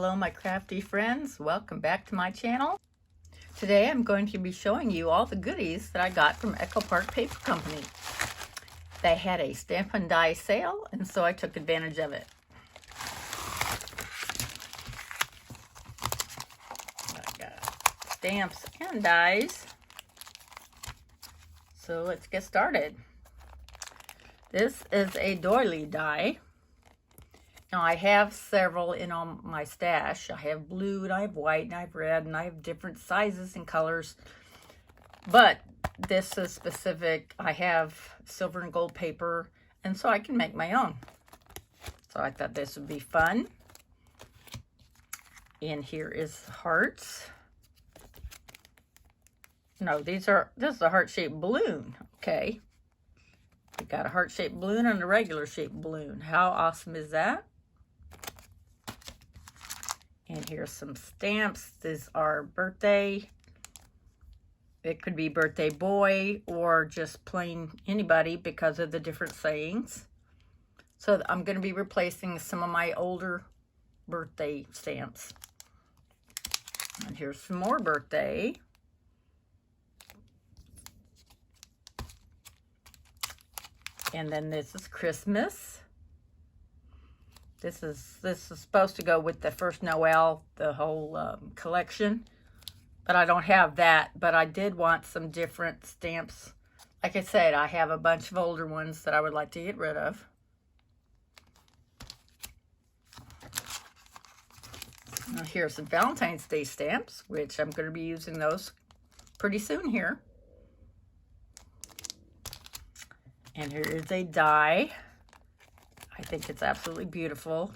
Hello my crafty friends, welcome back to my channel. Today I'm going to be showing you all the goodies that I got from Echo Park Paper Company. They had a stamp and die sale, and so I took advantage of it. I got stamps and dies. So let's get started. This is a doily die. Now, I have several in on my stash. I have blue, and I have white, and I have red, and I have different sizes and colors. But this is specific. I have silver and gold paper, and so I can make my own. So I thought this would be fun. And here is hearts. No, this is a heart-shaped balloon, okay? We got a heart-shaped balloon and a regular shaped balloon. How awesome is that? And here's some stamps. These are birthday. It could be birthday boy or just plain anybody because of the different sayings. So I'm going to be replacing some of my older birthday stamps. And here's some more birthday. And then this is Christmas. This is supposed to go with the first Noel, the whole collection. But I don't have that. But I did want some different stamps. Like I said, I have a bunch of older ones that I would like to get rid of. Now here's some Valentine's Day stamps, which I'm going to be using those pretty soon here. And here is a die. I think it's absolutely beautiful.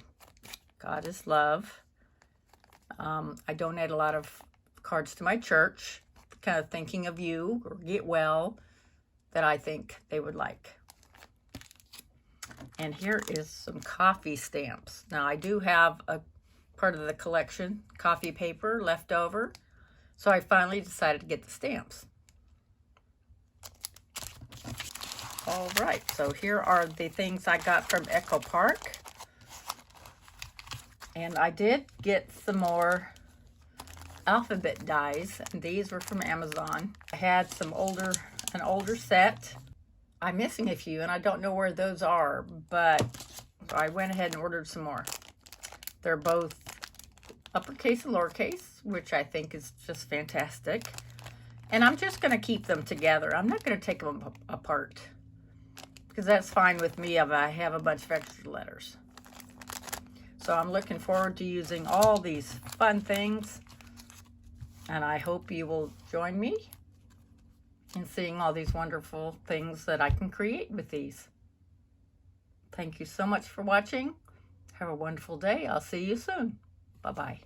God is love. I donate a lot of cards to my church, kind of thinking of you or get well that I think they would like. And here is some coffee stamps. Now I do have a part of the collection, coffee paper left over. So I finally decided to get the stamps. All right, so here are the things I got from Echo Park. And I did get some more alphabet dies, and these were from Amazon. I had an older set. I'm missing a few, and I don't know where those are, but I went ahead and ordered some more. They're both uppercase and lowercase, which I think is just fantastic. And I'm just going to keep them together. I'm not going to take them apart, because that's fine with me if I have a bunch of extra letters. So I'm looking forward to using all these fun things. And I hope you will join me in seeing all these wonderful things that I can create with these. Thank you so much for watching. Have a wonderful day. I'll see you soon. Bye-bye.